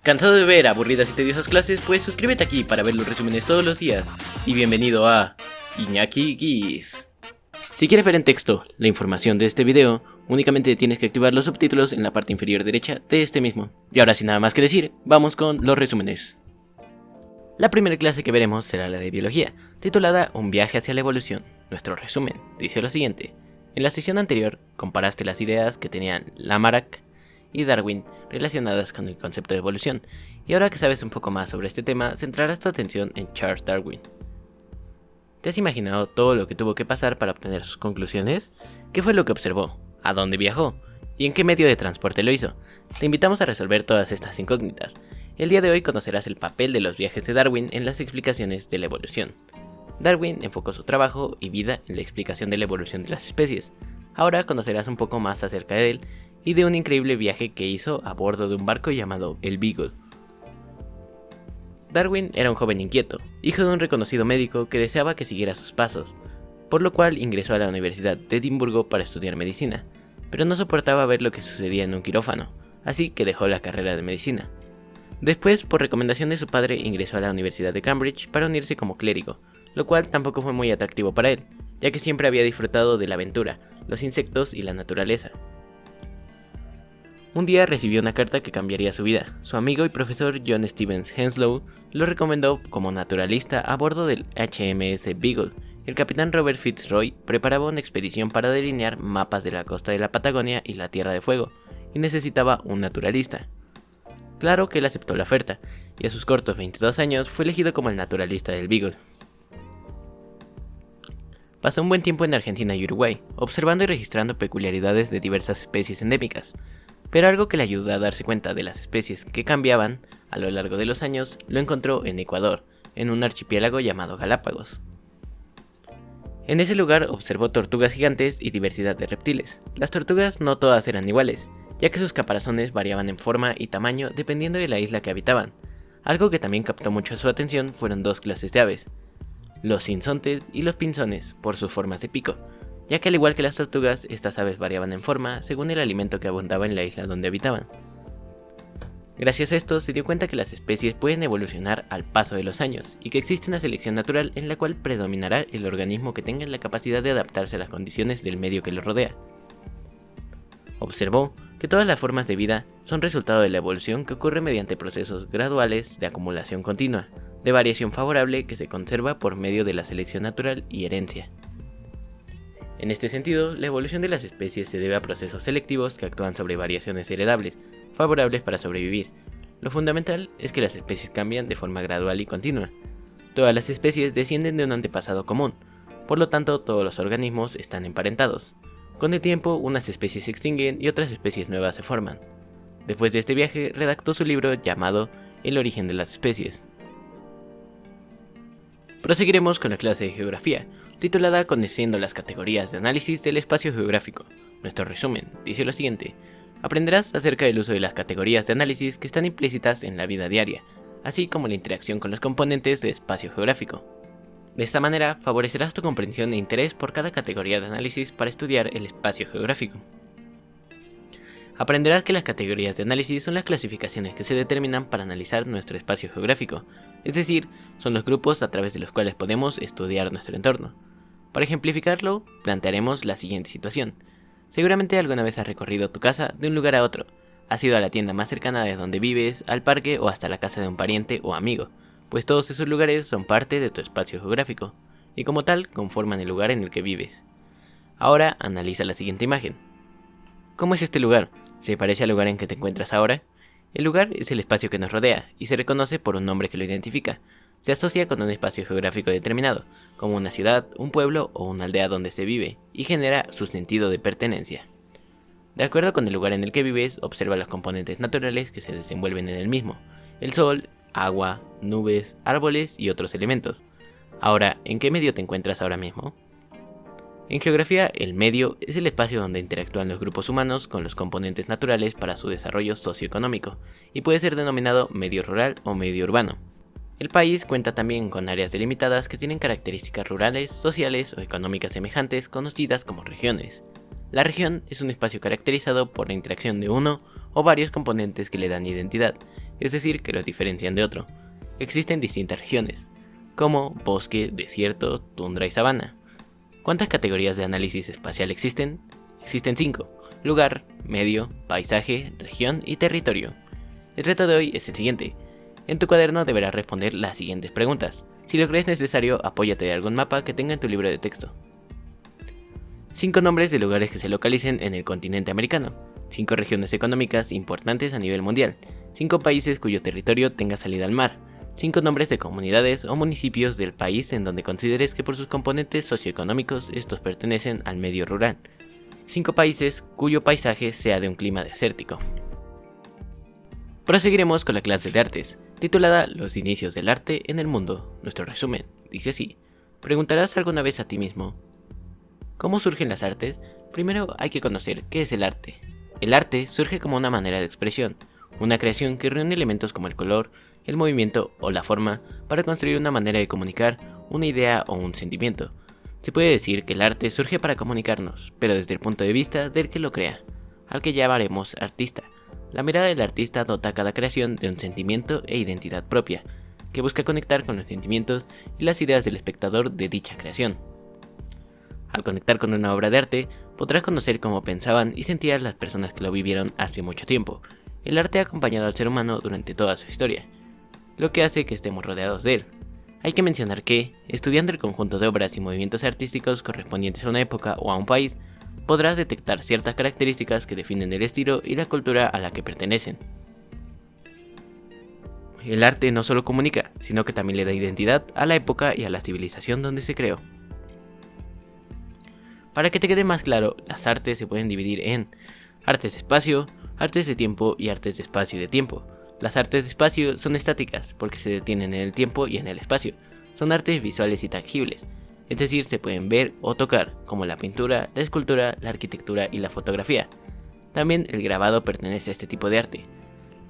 ¿Cansado de ver aburridas y tediosas clases? Pues suscríbete aquí para ver los resúmenes todos los días. Y bienvenido a Iñaki Guis. Si quieres ver en texto la información de este video, únicamente tienes que activar los subtítulos en la parte inferior derecha de este mismo. Y ahora sin nada más que decir, vamos con los resúmenes. La primera clase que veremos será la de biología, titulada Un viaje hacia la evolución. Nuestro resumen dice lo siguiente. En la sesión anterior comparaste las ideas que tenían Lamarck y Darwin relacionadas con el concepto de evolución, y ahora que sabes un poco más sobre este tema, centrarás tu atención en Charles Darwin. ¿Te has imaginado todo lo que tuvo que pasar para obtener sus conclusiones? ¿Qué fue lo que observó? ¿A dónde viajó? ¿Y en qué medio de transporte lo hizo? Te invitamos a resolver todas estas incógnitas. El día de hoy conocerás el papel de los viajes de Darwin en las explicaciones de la evolución. Darwin enfocó su trabajo y vida en la explicación de la evolución de las especies. Ahora conocerás un poco más acerca de él y de un increíble viaje que hizo a bordo de un barco llamado el Beagle. Darwin era un joven inquieto, hijo de un reconocido médico que deseaba que siguiera sus pasos, por lo cual ingresó a la Universidad de Edimburgo para estudiar medicina, pero no soportaba ver lo que sucedía en un quirófano, así que dejó la carrera de medicina. Después, por recomendación de su padre, ingresó a la Universidad de Cambridge para unirse como clérigo, lo cual tampoco fue muy atractivo para él, ya que siempre había disfrutado de la aventura, los insectos y la naturaleza. Un día recibió una carta que cambiaría su vida. Su amigo y profesor John Stevens Henslow lo recomendó como naturalista a bordo del HMS Beagle. El capitán Robert Fitzroy preparaba una expedición para delinear mapas de la costa de la Patagonia y la Tierra de Fuego, y necesitaba un naturalista. Claro que él aceptó la oferta, y a sus cortos 22 años fue elegido como el naturalista del Beagle. Pasó un buen tiempo en Argentina y Uruguay, observando y registrando peculiaridades de diversas especies endémicas. Pero algo que le ayudó a darse cuenta de las especies que cambiaban a lo largo de los años lo encontró en Ecuador, en un archipiélago llamado Galápagos. En ese lugar observó tortugas gigantes y diversidad de reptiles. Las tortugas no todas eran iguales, ya que sus caparazones variaban en forma y tamaño dependiendo de la isla que habitaban. Algo que también captó mucho su atención fueron dos clases de aves, los sinsontes y los pinzones, por sus formas de pico, ya que al igual que las tortugas, estas aves variaban en forma según el alimento que abundaba en la isla donde habitaban. Gracias a esto se dio cuenta que las especies pueden evolucionar al paso de los años y que existe una selección natural en la cual predominará el organismo que tenga la capacidad de adaptarse a las condiciones del medio que lo rodea. Observó que todas las formas de vida son resultado de la evolución que ocurre mediante procesos graduales de acumulación continua, de variación favorable que se conserva por medio de la selección natural y herencia. En este sentido, la evolución de las especies se debe a procesos selectivos que actúan sobre variaciones heredables, favorables para sobrevivir. Lo fundamental es que las especies cambian de forma gradual y continua. Todas las especies descienden de un antepasado común, por lo tanto todos los organismos están emparentados. Con el tiempo, unas especies se extinguen y otras especies nuevas se forman. Después de este viaje, redactó su libro llamado El origen de las especies. Proseguiremos con la clase de geografía, titulada Conociendo las categorías de análisis del espacio geográfico. Nuestro resumen dice lo siguiente. Aprenderás acerca del uso de las categorías de análisis que están implícitas en la vida diaria, así como la interacción con los componentes de espacio geográfico. De esta manera, favorecerás tu comprensión e interés por cada categoría de análisis para estudiar el espacio geográfico. Aprenderás que las categorías de análisis son las clasificaciones que se determinan para analizar nuestro espacio geográfico, es decir, son los grupos a través de los cuales podemos estudiar nuestro entorno. Para ejemplificarlo, plantearemos la siguiente situación. Seguramente alguna vez has recorrido tu casa de un lugar a otro, has ido a la tienda más cercana de donde vives, al parque o hasta la casa de un pariente o amigo, pues todos esos lugares son parte de tu espacio geográfico, y como tal conforman el lugar en el que vives. Ahora analiza la siguiente imagen. ¿Cómo es este lugar? ¿Se parece al lugar en que te encuentras ahora? El lugar es el espacio que nos rodea, y se reconoce por un nombre que lo identifica. Se asocia con un espacio geográfico determinado, como una ciudad, un pueblo o una aldea donde se vive, y genera su sentido de pertenencia. De acuerdo con el lugar en el que vives, observa los componentes naturales que se desenvuelven en el mismo: el sol, agua, nubes, árboles y otros elementos. Ahora, ¿en qué medio te encuentras ahora mismo? En geografía, el medio es el espacio donde interactúan los grupos humanos con los componentes naturales para su desarrollo socioeconómico, y puede ser denominado medio rural o medio urbano. El país cuenta también con áreas delimitadas que tienen características rurales, sociales o económicas semejantes, conocidas como regiones. La región es un espacio caracterizado por la interacción de uno o varios componentes que le dan identidad, es decir, que los diferencian de otro. Existen distintas regiones, como bosque, desierto, tundra y sabana. ¿Cuántas categorías de análisis espacial existen? Existen 5: lugar, medio, paisaje, región y territorio. El reto de hoy es el siguiente. En tu cuaderno deberás responder las siguientes preguntas. Si lo crees necesario, apóyate de algún mapa que tenga en tu libro de texto. 5 nombres de lugares que se localicen en el continente americano. 5 regiones económicas importantes a nivel mundial. 5 países cuyo territorio tenga salida al mar. 5 nombres de comunidades o municipios del país en donde consideres que por sus componentes socioeconómicos estos pertenecen al medio rural. 5 países cuyo paisaje sea de un clima desértico. Proseguiremos con la clase de artes, titulada Los inicios del arte en el mundo. Nuestro resumen dice así: preguntarás alguna vez a ti mismo, ¿cómo surgen las artes? Primero hay que conocer qué es el arte. El arte surge como una manera de expresión, una creación que reúne elementos como el color, el movimiento o la forma para construir una manera de comunicar una idea o un sentimiento. Se puede decir que el arte surge para comunicarnos, pero desde el punto de vista del que lo crea, al que llamaremos artista. La mirada del artista dota a cada creación de un sentimiento e identidad propia, que busca conectar con los sentimientos y las ideas del espectador de dicha creación. Al conectar con una obra de arte, podrás conocer cómo pensaban y sentían las personas que lo vivieron hace mucho tiempo. El arte ha acompañado al ser humano durante toda su historia, lo que hace que estemos rodeados de él. Hay que mencionar que, estudiando el conjunto de obras y movimientos artísticos correspondientes a una época o a un país, podrás detectar ciertas características que definen el estilo y la cultura a la que pertenecen. El arte no solo comunica, sino que también le da identidad a la época y a la civilización donde se creó. Para que te quede más claro, las artes se pueden dividir en artes de espacio, artes de tiempo y artes de espacio y de tiempo. Las artes de espacio son estáticas porque se detienen en el tiempo y en el espacio. Son artes visuales y tangibles, es decir, se pueden ver o tocar, como la pintura, la escultura, la arquitectura y la fotografía. También el grabado pertenece a este tipo de arte.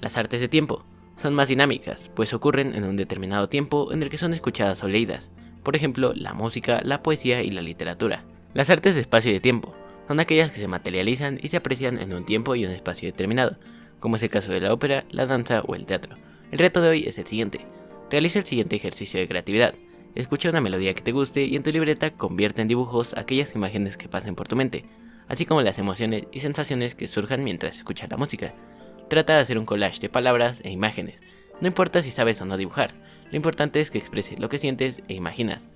Las artes de tiempo son más dinámicas, pues ocurren en un determinado tiempo en el que son escuchadas o leídas, por ejemplo, la música, la poesía y la literatura. Las artes de espacio y de tiempo son aquellas que se materializan y se aprecian en un tiempo y un espacio determinado, como es el caso de la ópera, la danza o el teatro. El reto de hoy es el siguiente. Realiza el siguiente ejercicio de creatividad. Escucha una melodía que te guste y en tu libreta convierte en dibujos aquellas imágenes que pasen por tu mente, así como las emociones y sensaciones que surjan mientras escuchas la música. Trata de hacer un collage de palabras e imágenes. No importa si sabes o no dibujar, lo importante es que expreses lo que sientes e imaginas.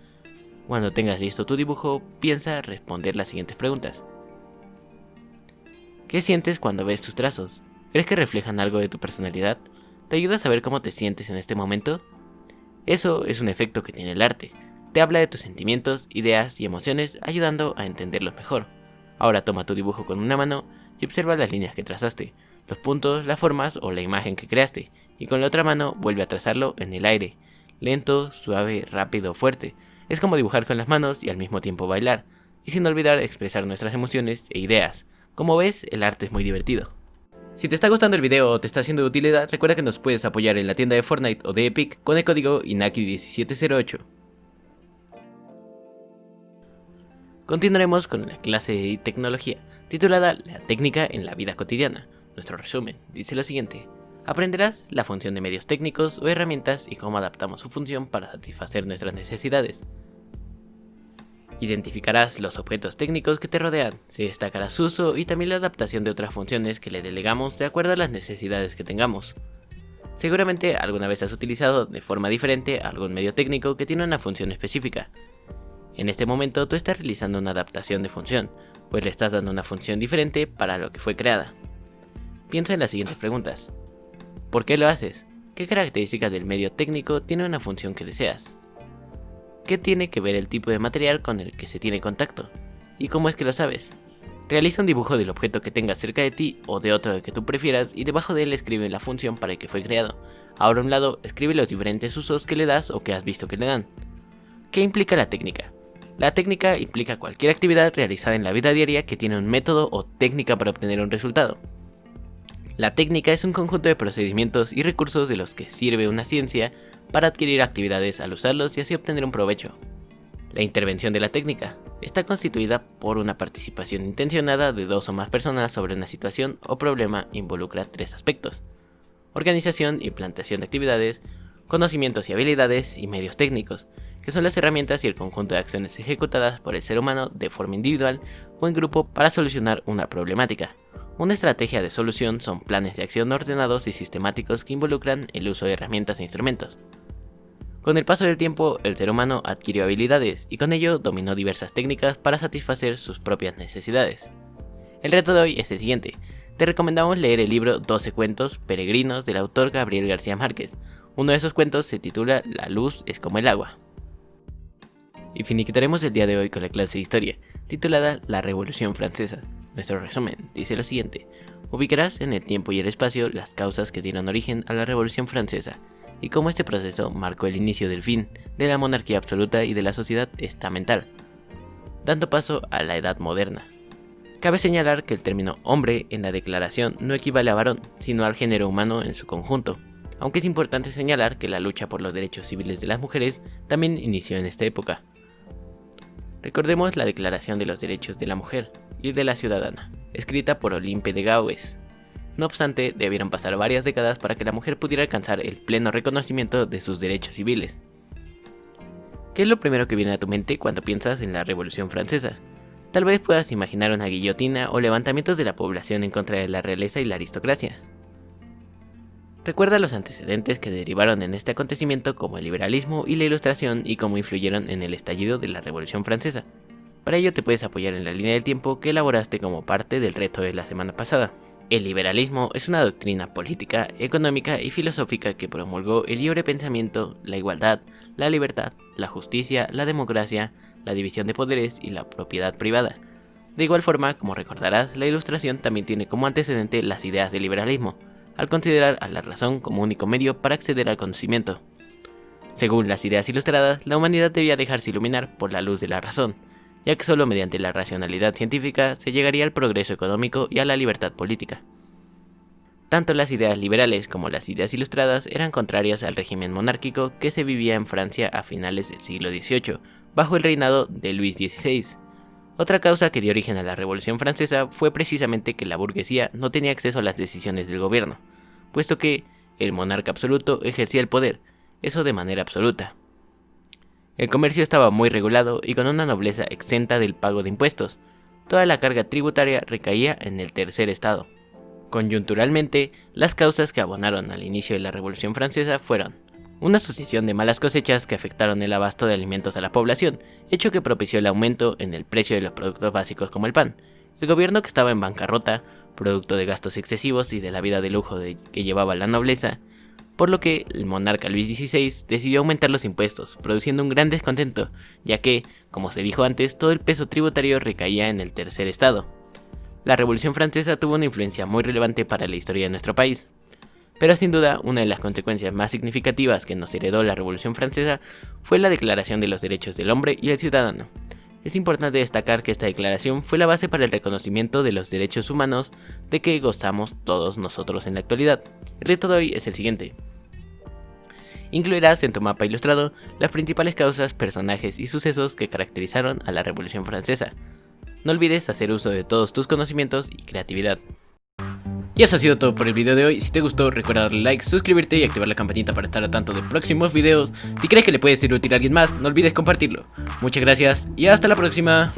Cuando tengas listo tu dibujo, piensa responder las siguientes preguntas. ¿Qué sientes cuando ves tus trazos? ¿Crees que reflejan algo de tu personalidad? ¿Te ayuda a saber cómo te sientes en este momento? Eso es un efecto que tiene el arte. Te habla de tus sentimientos, ideas y emociones, ayudando a entenderlos mejor. Ahora toma tu dibujo con una mano y observa las líneas que trazaste, los puntos, las formas o la imagen que creaste, y con la otra mano vuelve a trazarlo en el aire, lento, suave, rápido o fuerte. Es como dibujar con las manos y al mismo tiempo bailar, y sin olvidar expresar nuestras emociones e ideas. Como ves, el arte es muy divertido. Si te está gustando el video o te está siendo de utilidad, recuerda que nos puedes apoyar en la tienda de Fortnite o de Epic con el código INAKI1708. Continuaremos con la clase de tecnología, titulada La técnica en la vida cotidiana. Nuestro resumen dice lo siguiente: aprenderás la función de medios técnicos o herramientas y cómo adaptamos su función para satisfacer nuestras necesidades. Identificarás los objetos técnicos que te rodean, se destacará su uso y también la adaptación de otras funciones que le delegamos de acuerdo a las necesidades que tengamos. Seguramente alguna vez has utilizado de forma diferente algún medio técnico que tiene una función específica. En este momento tú estás realizando una adaptación de función, pues le estás dando una función diferente para lo que fue creada. Piensa en las siguientes preguntas. ¿Por qué lo haces? ¿Qué características del medio técnico tiene una función que deseas? ¿Qué tiene que ver el tipo de material con el que se tiene contacto? ¿Y cómo es que lo sabes? Realiza un dibujo del objeto que tengas cerca de ti o de otro que tú prefieras y debajo de él escribe la función para el que fue creado. Ahora a un lado escribe los diferentes usos que le das o que has visto que le dan. ¿Qué implica la técnica? La técnica implica cualquier actividad realizada en la vida diaria que tiene un método o técnica para obtener un resultado. La técnica es un conjunto de procedimientos y recursos de los que sirve una ciencia para adquirir actividades al usarlos y así obtener un provecho. La intervención de la técnica está constituida por una participación intencionada de dos o más personas sobre una situación o problema. Involucra tres aspectos. organización y planteación de actividades, conocimientos y habilidades y medios técnicos, que son las herramientas y el conjunto de acciones ejecutadas por el ser humano de forma individual o en grupo para solucionar una problemática. Una estrategia de solución son planes de acción ordenados y sistemáticos que involucran el uso de herramientas e instrumentos. Con el paso del tiempo, el ser humano adquirió habilidades y con ello dominó diversas técnicas para satisfacer sus propias necesidades. El reto de hoy es el siguiente. Te recomendamos leer el libro 12 cuentos peregrinos del autor Gabriel García Márquez. Uno de esos cuentos se titula La luz es como el agua. Y finiquitaremos el día de hoy con la clase de historia, titulada La Revolución Francesa. Nuestro resumen dice lo siguiente: ubicarás en el tiempo y el espacio las causas que dieron origen a la Revolución Francesa, y cómo este proceso marcó el inicio del fin de la monarquía absoluta y de la sociedad estamental, dando paso a la Edad Moderna. Cabe señalar que el término hombre en la declaración no equivale a varón, sino al género humano en su conjunto, aunque es importante señalar que la lucha por los derechos civiles de las mujeres también inició en esta época. Recordemos la Declaración de los Derechos de la Mujer y de la Ciudadana, escrita por Olympe de Gaulle. No obstante, debieron pasar varias décadas para que la mujer pudiera alcanzar el pleno reconocimiento de sus derechos civiles. ¿Qué es lo primero que viene a tu mente cuando piensas en la Revolución Francesa? Tal vez puedas imaginar una guillotina o levantamientos de la población en contra de la realeza y la aristocracia. Recuerda los antecedentes que derivaron en este acontecimiento, como el liberalismo y la ilustración, y cómo influyeron en el estallido de la Revolución Francesa. Para ello te puedes apoyar en la línea del tiempo que elaboraste como parte del reto de la semana pasada. El liberalismo es una doctrina política, económica y filosófica que promulgó el libre pensamiento, la igualdad, la libertad, la justicia, la democracia, la división de poderes y la propiedad privada. De igual forma, como recordarás, la ilustración también tiene como antecedente las ideas del liberalismo, al considerar a la razón como único medio para acceder al conocimiento. Según las ideas ilustradas, la humanidad debía dejarse iluminar por la luz de la razón, ya que solo mediante la racionalidad científica se llegaría al progreso económico y a la libertad política. Tanto las ideas liberales como las ideas ilustradas eran contrarias al régimen monárquico que se vivía en Francia a finales del siglo XVIII, bajo el reinado de Luis XVI. Otra causa que dio origen a la Revolución Francesa fue precisamente que la burguesía no tenía acceso a las decisiones del gobierno, puesto que el monarca absoluto ejercía el poder, eso de manera absoluta. El comercio estaba muy regulado y con una nobleza exenta del pago de impuestos. Toda la carga tributaria recaía en el tercer estado. Coyunturalmente, las causas que abonaron al inicio de la Revolución Francesa fueron una sucesión de malas cosechas que afectaron el abasto de alimentos a la población, hecho que propició el aumento en el precio de los productos básicos como el pan. El gobierno, que estaba en bancarrota, producto de gastos excesivos y de la vida de lujo que llevaba la nobleza, por lo que el monarca Luis XVI decidió aumentar los impuestos, produciendo un gran descontento, ya que, como se dijo antes, todo el peso tributario recaía en el tercer estado. La Revolución Francesa tuvo una influencia muy relevante para la historia de nuestro país. Pero sin duda, una de las consecuencias más significativas que nos heredó la Revolución Francesa fue la Declaración de los Derechos del Hombre y el Ciudadano. Es importante destacar que esta declaración fue la base para el reconocimiento de los derechos humanos de que gozamos todos nosotros en la actualidad. El reto de hoy es el siguiente. Incluirás en tu mapa ilustrado las principales causas, personajes y sucesos que caracterizaron a la Revolución Francesa. No olvides hacer uso de todos tus conocimientos y creatividad. Y eso ha sido todo por el video de hoy. Si te gustó, recuerda darle like, suscribirte y activar la campanita para estar al tanto de próximos videos. Si crees que le puede ser útil a alguien más, no olvides compartirlo. Muchas gracias y hasta la próxima.